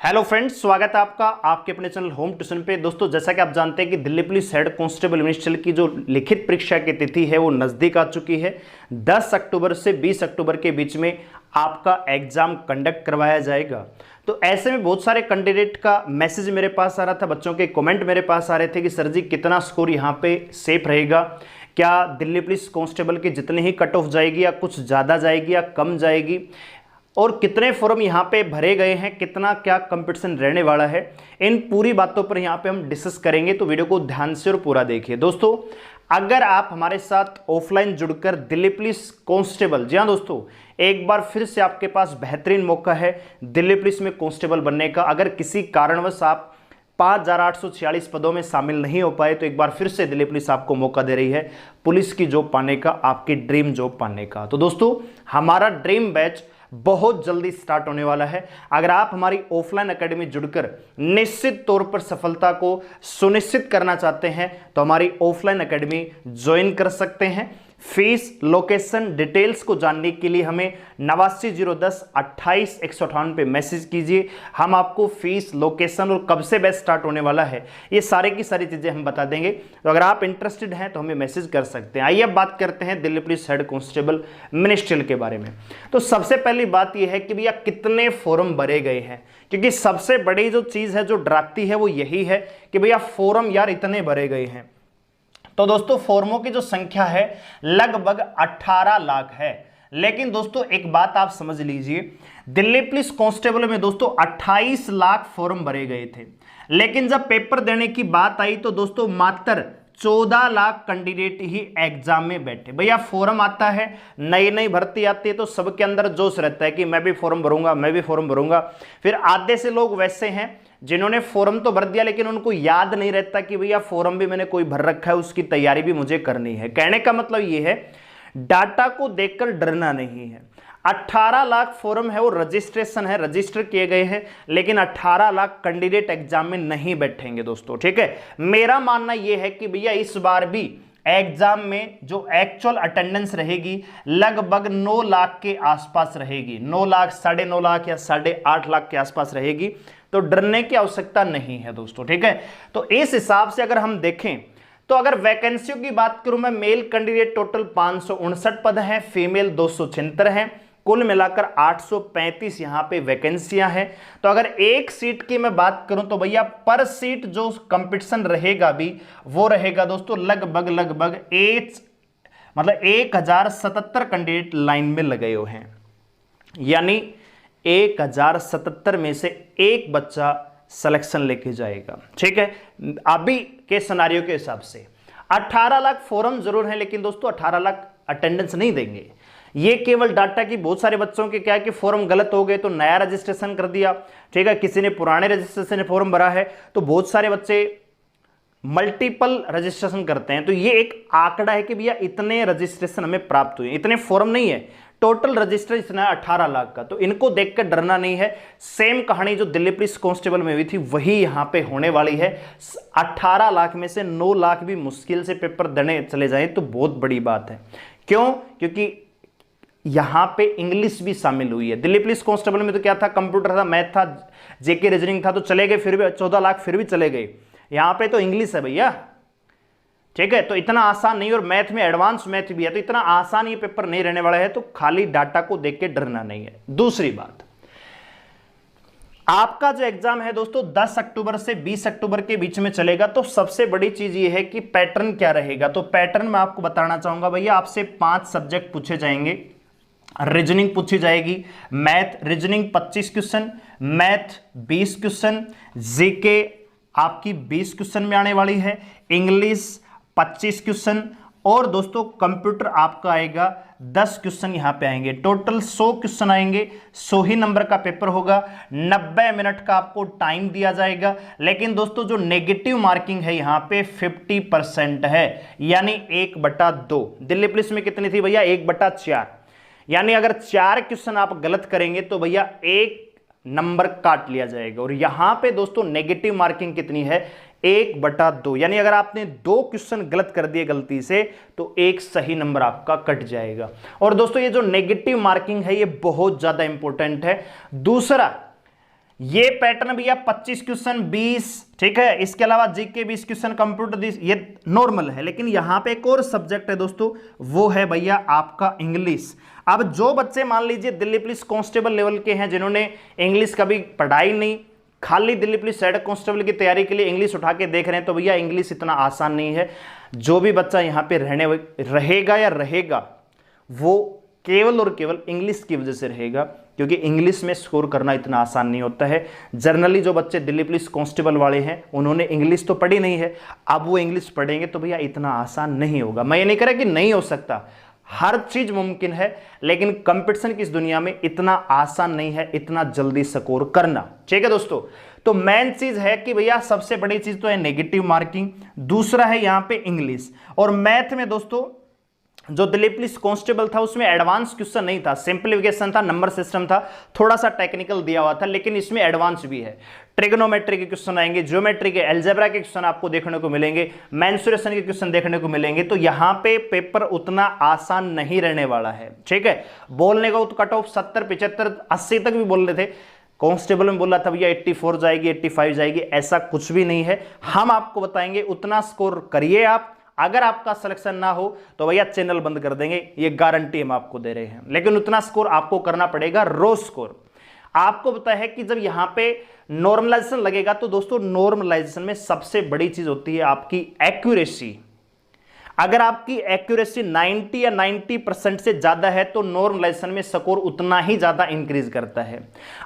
Hello friends, स्वागत है आपका आपके अपने चैनल होम ट्यूशन पे। दोस्तों, जैसा कि आप जानते हैं कि Delhi police head constable ministerial की जो लिखित परीक्षा की तिथि है वो नज़दीक आ चुकी है। 10 अक्टूबर से 20 अक्टूबर के बीच में आपका एग्जाम कंडक्ट करवाया जाएगा। तो ऐसे में बहुत सारे कैंडिडेट का मैसेज मेरे पास आ रहा था, बच्चों के कमेंट मेरे पास आ रहे थे कि सर जी कितना स्कोर यहाँ पे सेफ रहेगा, क्या दिल्ली पुलिस कांस्टेबल की जितनी ही कट ऑफ जाएगी या कुछ ज़्यादा जाएगी या कम जाएगी, और कितने फॉर्म यहाँ पे भरे गए हैं, कितना क्या कंपटीशन रहने वाला है। इन पूरी बातों पर यहाँ पे हम डिस्कस करेंगे, तो वीडियो को ध्यान से और पूरा देखिए। दोस्तों, अगर आप हमारे साथ ऑफलाइन जुड़कर दिल्ली पुलिस कांस्टेबल, जी हाँ दोस्तों, एक बार फिर से आपके पास बेहतरीन मौका है दिल्ली पुलिस में कांस्टेबल बनने का। अगर किसी कारणवश आप 5,846 पदों में शामिल नहीं हो पाए तो एक बार फिर से दिल्ली पुलिस आपको मौका दे रही है पुलिस की जॉब पाने का, आपकी ड्रीम जॉब पाने का। तो दोस्तों, हमारा ड्रीम बैच बहुत जल्दी स्टार्ट होने वाला है। अगर आप हमारी ऑफलाइन एकेडमी जुड़कर निश्चित तौर पर सफलता को सुनिश्चित करना चाहते हैं तो हमारी ऑफलाइन एकेडमी ज्वाइन कर सकते हैं। फीस, लोकेशन, डिटेल्स को जानने के लिए हमें 891028 पे मैसेज कीजिए। हम आपको फीस, लोकेशन और कब से बैच स्टार्ट होने वाला है ये सारी की सारी चीजें हम बता देंगे। तो अगर आप इंटरेस्टेड हैं तो हमें मैसेज कर सकते हैं। आइए अब बात करते हैं Delhi police head constable ministerial के बारे में। तो सबसे पहली बात यह है कि भैया कितने फॉर्म भरे गए हैं, क्योंकि सबसे बड़ी जो चीज है जो डराती है वो यही है कि भैया फॉर्म यार इतने भरे गए हैं। तो दोस्तों, फॉर्मों की जो संख्या है लगभग 18 लाख है। लेकिन दोस्तों एक बात आप समझ लीजिए, दिल्ली पुलिस कांस्टेबल में दोस्तों 28 लाख फॉर्म भरे गए थे, लेकिन जब पेपर देने की बात आई तो दोस्तों मात्र 14 लाख कैंडिडेट ही एग्जाम में बैठे। भैया फॉर्म आता है, नई नई भर्ती आती है तो सबके अंदर जोश रहता है कि मैं भी फॉर्म भरूंगा, मैं भी फॉर्म भरूंगा। फिर आधे से लोग वैसे हैं जिन्होंने फॉर्म तो भर दिया लेकिन उनको याद नहीं रहता कि भैया फॉर्म भी मैंने कोई भर रखा है, उसकी तैयारी भी मुझे करनी है। कहने का मतलब यह है, डाटा को देखकर डरना नहीं है। 18 लाख फॉर्म है वो रजिस्ट्रेशन है, रजिस्टर किए गए हैं, लेकिन 18 लाख कैंडिडेट एग्जाम में नहीं बैठेंगे दोस्तों, ठीक है। मेरा मानना यह है कि भैया इस बार भी एग्जाम में जो एक्चुअल अटेंडेंस रहेगी लगभग 9 लाख के आसपास रहेगी। 9 लाख, 9.5 लाख या 8.5 लाख के आसपास रहेगी। तो डरने की आवश्यकता नहीं है दोस्तों, ठीक है। तो इस हिसाब से अगर हम देखें तो अगर वैकेंसियों की बात करूं मैं, मेल कैंडिडेट टोटल 559 पद हैं, फीमेल 276 हैं, कुल मिलाकर 835 यहां पे वैकेंसियां हैं। तो अगर एक सीट की मैं बात करूं तो भैया पर सीट जो कंपटीशन रहेगा भी वो रहेगा दोस्तों लगभग 1077 कैंडिडेट लाइन में लगे हुए हैं, यानी 1077 में से एक बच्चा सिलेक्शन लेके जाएगा, ठीक है। अभी के सिनेरियो के हिसाब से 18 लाख फॉर्म जरूर है, लेकिन दोस्तों 18 लाख अटेंडेंस नहीं देंगे। ये केवल डाटा की बहुत सारे बच्चों के क्या है कि फॉर्म गलत हो गए तो नया रजिस्ट्रेशन कर दिया, ठीक है। किसी ने पुराने रजिस्ट्रेशन में फॉर्म भरा है तो बहुत सारे बच्चे मल्टीपल रजिस्ट्रेशन करते हैं। तो ये एक आंकड़ा है कि भैया इतने रजिस्ट्रेशन हमें प्राप्त हुए, इतने फॉर्म नहीं है, टोटल रजिस्ट्रेशन है 18 लाख का। तो इनको देखकर डरना नहीं है। सेम कहानी जो दिल्ली पुलिस कांस्टेबल में हुई थी वही यहां पे होने वाली है। 18 लाख में से 9 लाख भी मुश्किल से पेपर देने चले जाएं तो बहुत बड़ी बात है। क्यों? क्योंकि यहां पे इंग्लिश भी शामिल हुई है। दिल्ली पुलिस कांस्टेबल में तो क्या था, कंप्यूटर था, मैथ था, जेके रीजनिंग था, तो चले गए, फिर भी 14 लाख फिर भी चले गए। यहां पे तो इंग्लिश है भैया, ठीक है। तो इतना आसान नहीं, और मैथ में एडवांस मैथ भी है, तो इतना आसान ये पेपर नहीं रहने वाला है। तो खाली डाटा को देख के डरना नहीं है। दूसरी बात, आपका जो एग्जाम है दोस्तों 10 अक्टूबर से 20 अक्टूबर के बीच में चलेगा। तो सबसे बड़ी चीज ये है कि पैटर्न क्या रहेगा। तो पैटर्न मैं आपको बताना चाहूंगा भैया, आपसे 5 सब्जेक्ट पूछे जाएंगे। रीजनिंग पूछी जाएगी, math reasoning 25 question, math 20 question, GK आपकी 20 क्वेश्चन में आने वाली है, इंग्लिश 25 क्वेश्चन, और दोस्तों कंप्यूटर आपका आएगा 10 क्वेश्चन यहां पे आएंगे। टोटल 100 क्वेश्चन आएंगे, 100 ही नंबर का पेपर होगा, 90 मिनट का आपको टाइम दिया जाएगा। लेकिन दोस्तों जो नेगेटिव मार्किंग है यहां पे 50% है, यानी 1/2। दिल्ली पुलिस में कितनी थी भैया, 1/4, यानी अगर 4 क्वेश्चन आप गलत करेंगे तो भैया 1 नंबर काट लिया जाएगा। और यहां पे दोस्तों नेगेटिव मार्किंग कितनी है, 1/2, यानी अगर आपने 2 क्वेश्चन गलत कर दिए गलती से तो 1 सही नंबर आपका कट जाएगा। और दोस्तों ये जो नेगेटिव मार्किंग है ये बहुत ज्यादा इंपॉर्टेंट है। दूसरा, ये पैटर्न भैया 25 क्वेश्चन 20, ठीक है। इसके अलावा जीके 20 क्वेश्चन, कंप्यूटर 20, ये नॉर्मल है। लेकिन यहां पे एक और सब्जेक्ट है दोस्तों, वो है भैया आपका इंग्लिश। अब जो बच्चे मान लीजिए दिल्ली पुलिस कांस्टेबल लेवल के हैं, जिन्होंने इंग्लिश कभी पढ़ाई नहीं, खाली दिल्ली पुलिस हेड कांस्टेबल की तैयारी के लिए इंग्लिश उठा के देख रहे हैं, तो भैया इंग्लिश इतना आसान नहीं है। जो भी बच्चा यहाँ पे रहेगा वो केवल और केवल इंग्लिश की वजह से रहेगा, क्योंकि इंग्लिश में स्कोर करना इतना आसान नहीं होता है। जनरली जो बच्चे दिल्ली पुलिस कांस्टेबल वाले हैं, उन्होंने इंग्लिश तो पढ़ी नहीं है, अब वो इंग्लिश पढ़ेंगे तो भैया इतना आसान नहीं होगा। मैं ये नहीं कह रहा कि नहीं हो सकता, हर चीज मुमकिन है, लेकिन कंपटीशन की इस दुनिया में इतना आसान नहीं है इतना जल्दी स्कोर करना, ठीक है दोस्तों। तो मेन चीज है कि भैया सबसे बड़ी चीज तो है नेगेटिव मार्किंग, दूसरा है यहां पे इंग्लिश। और मैथ में दोस्तों जो दिल्ली पुलिस कांस्टेबल था उसमें एडवांस क्वेश्चन नहीं था, सिंप्लीफिकेशन था, नंबर सिस्टम था, थोड़ा सा टेक्निकल दिया हुआ था, लेकिन इसमें एडवांस भी है। ट्रिग्नोमेट्री के क्वेश्चन आएंगे, ज्योमेट्री के, अलजेब्रा के क्वेश्चन आपको देखने को मिलेंगे, मेंसुरेशन के क्वेश्चन देखने को मिलेंगे। तो यहां पे पेपर उतना आसान नहीं रहने वाला है, ठीक है। बोलने का तो कट ऑफ 70, 75, 80 तक भी बोल रहे थे, कांस्टेबल में बोल रहा था भैया 84 जाएगी, 85 जाएगी, ऐसा कुछ भी नहीं है। हम आपको बताएंगे उतना स्कोर करिए आप। अगर आपका सिलेक्शन ना हो तो भैया चैनल बंद कर देंगे, ये गारंटी हम आपको दे रहे हैं। लेकिन उतना स्कोर आपको करना पड़ेगा, रोज स्कोर। आपको पता है कि जब यहां पे नॉर्मलाइजेशन लगेगा, तो दोस्तों नॉर्मलाइजेशन में सबसे बड़ी चीज होती है आपकी एक्यूरेसी। अगर आपकी एक्यूरेसी 90 या 90% से ज्यादा है तो नॉर्मलाइजेशन में स्कोर उतना ही ज्यादा इंक्रीज करता है।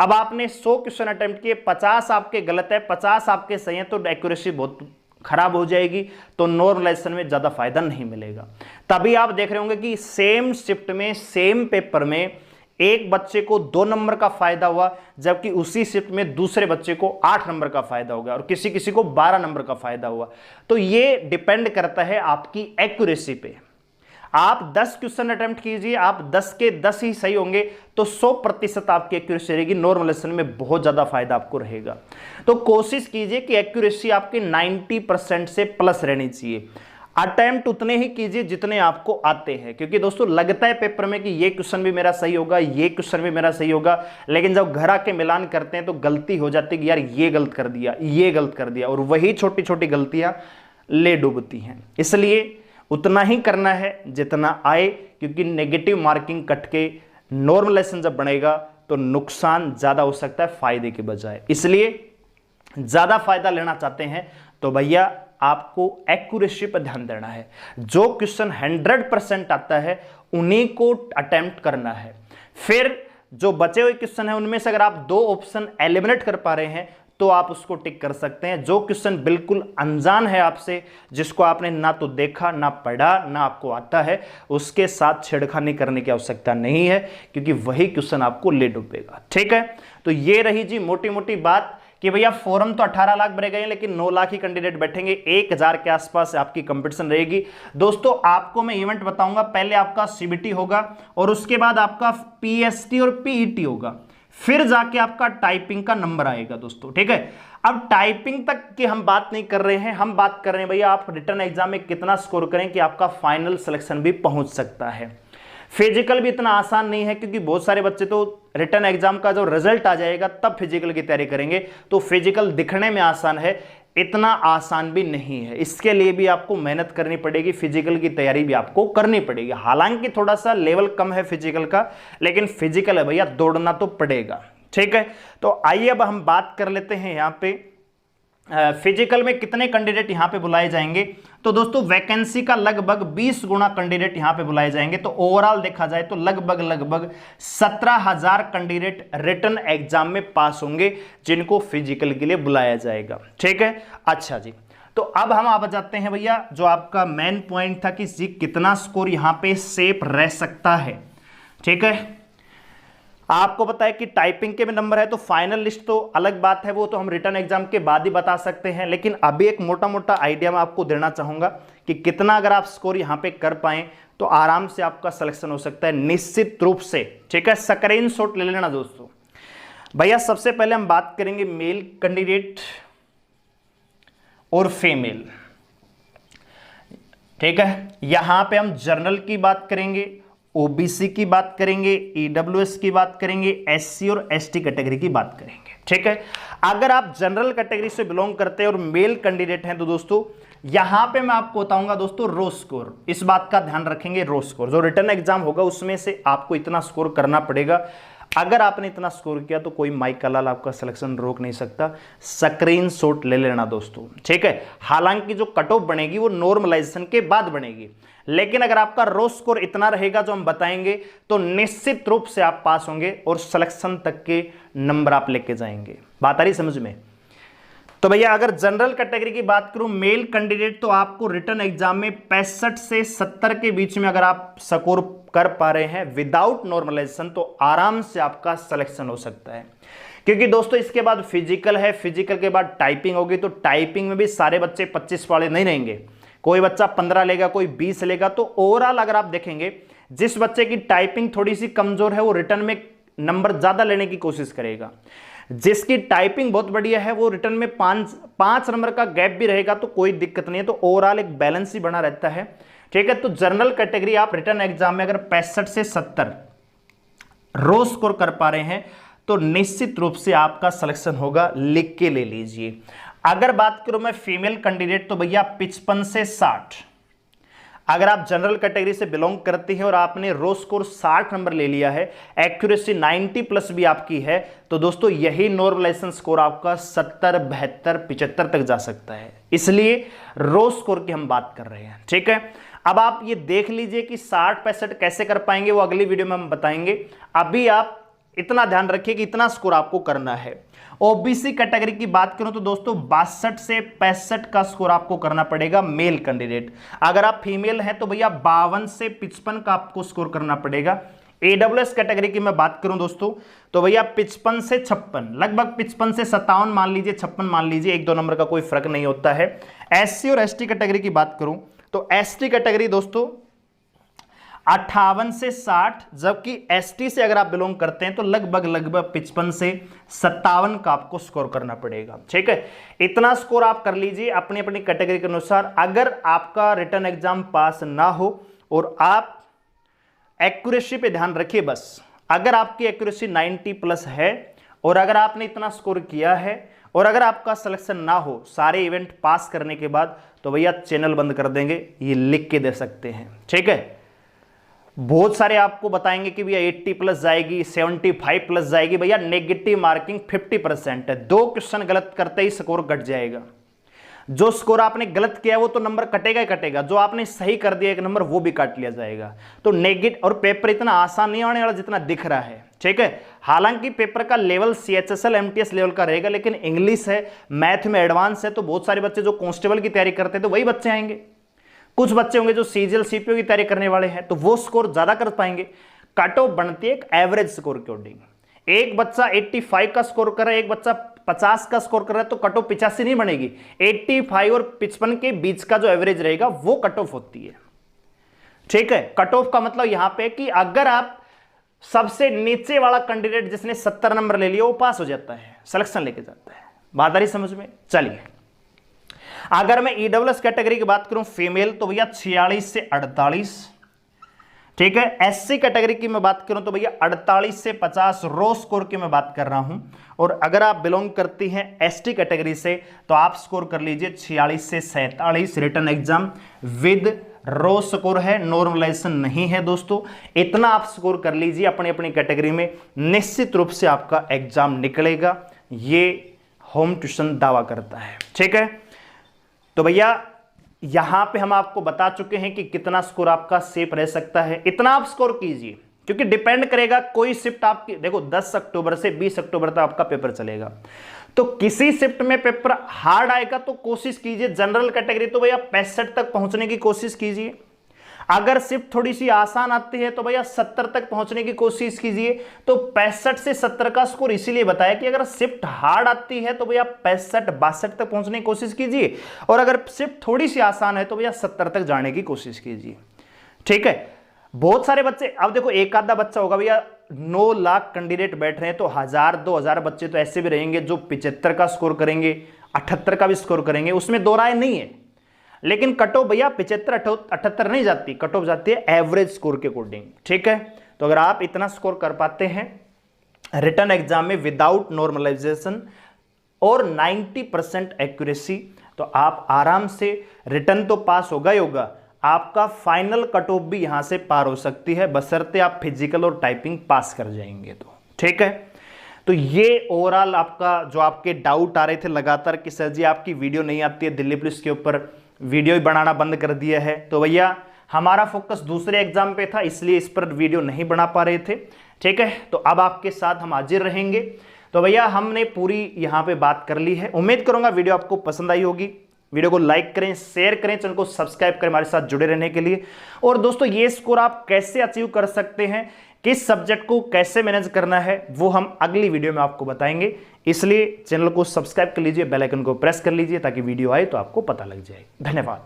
अब आपने 100 क्वेश्चन अटेम्प्ट किए, 50 आपके गलत है, 50 आपके सही है, तो एक्यूरेसी बहुत खराब हो जाएगी, तो नॉर्मलाइजेशन में ज्यादा फायदा नहीं मिलेगा। तभी आप देख रहे होंगे कि सेम शिफ्ट में, सेम पेपर में एक बच्चे को 2 नंबर का फायदा हुआ, जबकि उसी शिफ्ट में दूसरे बच्चे को 8 नंबर का फायदा हो गया, और किसी किसी को 12 नंबर का फायदा हुआ। तो ये डिपेंड करता है आपकी एक्यूरेसी पे। आप 10 क्वेश्चन अटेम्प्ट कीजिए, आप 10 के 10 ही सही होंगे तो 100% आपकी एक्यूरेसी रहेगी, नॉर्मलाइजेशन में बहुत ज्यादा फायदा आपको रहेगा। तो कोशिश कीजिए कि एक्यूरेसी आपकी 90% से प्लस रहनी चाहिए। अटेम्प्ट उतने ही कीजिए जितने आपको आते हैं, क्योंकि दोस्तों लगता है पेपर में कि ये क्वेश्चन भी मेरा सही होगा, ये क्वेश्चन भी मेरा सही होगा, लेकिन जब घर आके मिलान करते हैं तो गलती हो जाती है कि यार ये गलत कर दिया, ये गलत कर दिया, और वही छोटी छोटी गलतियां ले डूबती हैं। इसलिए उतना ही करना है जितना आए, क्योंकि नेगेटिव मार्किंग कट के नॉर्मलाइजेशन जब बनेगा तो नुकसान ज्यादा हो सकता है फायदे के बजाय। इसलिए ज्यादा फायदा लेना चाहते हैं तो भैया आपको एक्यूरेसी पर ध्यान देना है। जो क्वेश्चन 100% आता है उन्हीं को अटेम्प्ट करना है। फिर जो बचे हुए क्वेश्चन है उनमें से अगर आप 2 ऑप्शन एलिमिनेट कर पा रहे हैं तो आप उसको टिक कर सकते हैं। जो क्वेश्चन बिल्कुल अनजान है आपसे, जिसको आपने ना तो देखा, ना पढ़ा, ना आपको आता है, उसके साथ छेड़खानी करने की आवश्यकता नहीं है, क्योंकि वही क्वेश्चन आपको ले डूबेगा, ठीक है। तो ये रही जी मोटी मोटी बात कि भैया फॉर्म तो 18 लाख भरे गए, लेकिन 9 लाख ही कैंडिडेट बैठेंगे, 1000 के आसपास आपकी कंपटीशन रहेगी। दोस्तों आपको मैं इवेंट बताऊंगा, पहले आपका सीबीटी होगा और उसके बाद आपका पीएसटी और पीईटी होगा, फिर जाके आपका टाइपिंग का नंबर आएगा दोस्तों, ठीक है। अब टाइपिंग तक की हम बात नहीं कर रहे हैं, हम बात कर रहे हैं भैया आप रिटन एग्जाम में कितना स्कोर करें कि आपका फाइनल सिलेक्शन भी पहुंच सकता है। फिजिकल भी इतना आसान नहीं है, क्योंकि बहुत सारे बच्चे तो रिटन एग्जाम का जो रिजल्ट आ जाएगा तब फिजिकल की तैयारी करेंगे, तो फिजिकल दिखने में आसान है, इतना आसान भी नहीं है। इसके लिए भी आपको मेहनत करनी पड़ेगी, फिजिकल की तैयारी भी आपको करनी पड़ेगी। हालांकि थोड़ा सा लेवल कम है फिजिकल का, लेकिन फिजिकल है भैया, दौड़ना तो पड़ेगा, ठीक है। तो आइए अब हम बात कर लेते हैं यहाँ पे फिजिकल में कितने कैंडिडेट यहां पे बुलाए जाएंगे। तो दोस्तों वैकेंसी का लगभग 20 गुना कैंडिडेट यहां पे बुलाए जाएंगे। तो ओवरऑल देखा जाए तो लगभग 17,000 कैंडिडेट रिटन एग्जाम में पास होंगे, जिनको फिजिकल के लिए बुलाया जाएगा, ठीक है। अच्छा जी, तो अब हम आ जाते हैं भैया जो आपका मेन पॉइंट था कि जी कितना स्कोर यहां पे सेफ रह सकता है, ठीक है। आपको पता है कि टाइपिंग के में नंबर है, तो फाइनल लिस्ट तो अलग बात है, वो तो हम रिटन एग्जाम के बाद ही बता सकते हैं। लेकिन अभी एक मोटा मोटा आइडिया मैं आपको देना चाहूंगा कि कितना अगर आप स्कोर यहां पे कर पाए तो आराम से आपका सिलेक्शन हो सकता है, निश्चित रूप से, ठीक है। स्क्रीनशॉट ले लेना दोस्तों। भैया सबसे पहले हम बात करेंगे मेल कैंडिडेट और फीमेल, ठीक है। यहां पे हम जर्नल की बात करेंगे ओबीसी की बात करेंगे, ईडब्ल्यूएस की बात करेंगे, एससी और एसटी कैटेगरी की बात करेंगे। ठीक है, अगर आप जनरल कैटेगरी से बिलोंग करते हैं और मेल कैंडिडेट हैं तो दोस्तों यहां पे मैं आपको बताऊंगा दोस्तों रो स्कोर, इस बात का ध्यान रखेंगे। रो स्कोर जो रिटर्न एग्जाम होगा उसमें से आपको इतना स्कोर करना पड़ेगा। अगर आपने इतना स्कोर किया तो कोई माइक का लाल आपका सिलेक्शन रोक नहीं सकता। स्क्रीनशॉट ले लेना दोस्तों, ठीक है। हालांकि जो कट ऑफ बनेगी वो नॉर्मलाइजेशन के बाद बनेगी, लेकिन अगर आपका रो स्कोर इतना रहेगा जो हम बताएंगे तो निश्चित रूप से आप पास होंगे और सिलेक्शन तक के नंबर आप लेके जाएंगे। बात आ रही समझ में? तो भैया अगर जनरल कैटेगरी की बात करूं मेल कैंडिडेट, तो आपको रिटर्न एग्जाम में 65 से 70 के बीच में अगर आप स्कोर कर पा रहे हैं विदाउट नॉर्मलाइजेशन तो आराम से आपका सिलेक्शन हो सकता है। क्योंकि दोस्तों इसके बाद फिजिकल है, फिजिकल के बाद टाइपिंग होगी, तो टाइपिंग में भी सारे बच्चे 25 वाले नहीं रहेंगे, कोई बच्चा 15 लेगा, कोई 20 लेगा। तो ओवरऑल अगर आप देखेंगे जिस बच्चे की टाइपिंग थोड़ी सी कमजोर है वो रिटर्न में नंबर ज्यादा लेने की कोशिश करेगा, जिसकी टाइपिंग बहुत बढ़िया है वो रिटर्न में 5 नंबर का गैप भी रहेगा तो कोई दिक्कत नहीं है। तो ओवरऑल एक बैलेंस ही बना रहता है। ठीक है, तो जनरल कैटेगरी आप रिटर्न एग्जाम में अगर 65 से 70 रो स्कोर कर पा रहे हैं तो निश्चित रूप से आपका सिलेक्शन होगा, लिख के ले लीजिए। अगर बात करूं मैं फीमेल कैंडिडेट तो भैया 55 से 60, अगर आप जनरल कैटेगरी से बिलोंग करते हैं और आपने रो स्कोर 60 नंबर ले लिया है, एक्यूरेसी 90 प्लस भी आपकी है, तो दोस्तों यही नॉर्मलाइजेशन स्कोर आपका 70, 72, 75 तक जा सकता है। इसलिए रो स्कोर की हम बात कर रहे हैं। ठीक है, अब आप ये देख लीजिए कि 60, 65 कैसे कर पाएंगे वो अगली वीडियो में हम बताएंगे। अभी आप इतना ध्यान रखिए कि इतना स्कोर आपको करना है। ओबीसी कैटेगरी की बात करूं तो दोस्तों 62 से 65 का स्कोर आपको करना पड़ेगा मेल कैंडिडेट। अगर आप फीमेल हैं तो भैया 52 से 55 का आपको स्कोर करना पड़ेगा। एडब्ल्यूएस कैटेगरी की मैं बात करूं दोस्तों तो भैया 55 से 56, लगभग 55 से 57 मान लीजिए, 56 मान लीजिए, 1-2 नंबर का कोई फर्क नहीं होता है। एससी और एसटी कैटेगरी की बात करूं तो एसटी कैटेगरी दोस्तों 58 से 60, जबकि एसटी से अगर आप बिलोंग करते हैं तो लगभग 55 से 57 का आपको स्कोर करना पड़ेगा। ठीक है, इतना स्कोर आप कर लीजिए अपनी अपनी कैटेगरी के अनुसार। अगर आपका रिटर्न एग्जाम पास ना हो और आप एक्यूरेसी पे ध्यान रखिए, बस अगर आपकी एक्यूरेसी 90 प्लस है और अगर आपने इतना स्कोर किया है और अगर आपका सिलेक्शन ना हो सारे इवेंट पास करने के बाद, तो भैया चैनल बंद कर देंगे, ये लिख के दे सकते हैं। ठीक है, बहुत सारे आपको बताएंगे कि भैया 80 प्लस जाएगी, 75 प्लस जाएगी। भैया नेगेटिव मार्किंग 50% है, 2 क्वेश्चन गलत करते ही स्कोर घट जाएगा। जो स्कोर आपने गलत किया वो तो नंबर कटेगा ही कटेगा, जो आपने सही कर दिया एक नंबर वो भी काट लिया जाएगा। तो नेगेटिव, और पेपर इतना आसान नहीं आने वाला जितना दिख रहा है। ठीक है, हालांकि पेपर का लेवल CHSL MTS लेवल का रहेगा, लेकिन इंग्लिश है, मैथ में एडवांस है, तो बहुत सारे बच्चे जो कांस्टेबल की तैयारी करते हैं तो वही बच्चे आएंगे। कुछ बच्चे होंगे जो CGL CPO की तैयारी करने वाले हैं तो वो स्कोर ज्यादा कर पाएंगे। कट ऑफ बनती है एक एवरेज स्कोर के अकॉर्डिंग। एक बच्चा 85 का स्कोर कर रहा है, एक बच्चा 50 का स्कोर कर रहा है, तो कट ऑफ 85 नहीं बनेगी। 85 और 55 के बीच का जो एवरेज रहेगा वो कट ऑफ होती है। ठीक है, कट ऑफ का मतलब यहां पे कि अगर आप सबसे नीचे वाला कैंडिडेट जिसने 70 नंबर ले लिया वो पास हो जाता है, सिलेक्शन लेके जाता है। बात आ रही समझ में? चलिए, अगर मैं ईडब्ल्यूएस कैटेगरी की बात करूं फीमेल तो भैया 46 से 48। ठीक है, एससी कैटेगरी की मैं बात करूं तो भैया 48 से 50 रो स्कोर की मैं बात कर रहा हूं। और अगर आप बिलोंग करती हैं एसटी कैटेगरी से तो आप स्कोर कर लीजिए 46 से 47। Return exam with raw score है, नॉर्मलाइजेशन नहीं है दोस्तों। इतना आप स्कोर कर लीजिए अपनी अपनी कैटेगरी में, निश्चित रूप से आपका एग्जाम निकलेगा, ये होम ट्यूशन दावा करता है। ठीक है, तो भैया यहां पे हम आपको बता चुके हैं कि कितना स्कोर आपका सेफ रह सकता है। इतना आप स्कोर कीजिए, क्योंकि डिपेंड करेगा कोई शिफ्ट आपकी, देखो 10 अक्टूबर से 20 अक्टूबर तक आपका पेपर चलेगा, तो किसी शिफ्ट में पेपर हार्ड आएगा तो कोशिश कीजिए जनरल कैटेगरी तो भैया 65 तक पहुंचने की कोशिश कीजिए। अगर शिफ्ट थोड़ी सी आसान आती है तो भैया 70 तक पहुंचने की कोशिश कीजिए। तो 65 से 70 का स्कोर इसीलिए बताया कि अगर शिफ्ट हार्ड आती है तो भैया 65-62 तक पहुंचने की कोशिश कीजिए, और अगर शिफ्ट थोड़ी सी आसान है तो भैया 70 तक जाने की कोशिश कीजिए। ठीक है, बहुत सारे बच्चे, अब देखो एक आधा बच्चा होगा, भैया 9 लाख कैंडिडेट बैठ रहे हैं तो 1000-2000 बच्चे तो ऐसे भी रहेंगे जो 75 का स्कोर करेंगे, 78 का भी स्कोर करेंगे, उसमें दो राय नहीं है। लेकिन कट ऑफ भैया 75-78 नहीं जाती, कट ऑफ जाती है एवरेज स्कोर के अकॉर्डिंग। ठीक है, तो अगर आप इतना स्कोर कर पाते हैं रिटन एग्जाम में विदाउट नॉर्मलाइजेशन और 90% एक्यूरेसी, तो आप आराम से रिटन तो पास होगा ही होगा, आपका फाइनल कट ऑफ भी यहां से पार हो सकती है, बशर्ते आप फिजिकल और टाइपिंग पास कर जाएंगे तो। ठीक है, तो ये ओवरऑल आपका जो आपके डाउट आ रहे थे लगातार कि सर जी आपकी वीडियो नहीं आती है, दिल्ली पुलिस के ऊपर वीडियो ही बनाना बंद कर दिया है, तो भैया हमारा फोकस दूसरे एग्जाम पे था इसलिए इस पर वीडियो नहीं बना पा रहे थे। ठीक है, तो अब आपके साथ हम हाजिर रहेंगे। तो भैया हमने पूरी यहाँ पे बात कर ली है, उम्मीद करूंगा वीडियो आपको पसंद आई होगी। वीडियो को लाइक करें, शेयर करें, चैनल को सब्सक्राइब करें हमारे साथ जुड़े रहने के लिए। और दोस्तों ये स्कोर आप कैसे अचीव कर सकते हैं, किस सब्जेक्ट को कैसे मैनेज करना है, वो हम अगली वीडियो में आपको बताएंगे। इसलिए चैनल को सब्सक्राइब कर लीजिए, बेल आइकन को प्रेस कर लीजिए ताकि वीडियो आए तो आपको पता लग जाए। धन्यवाद।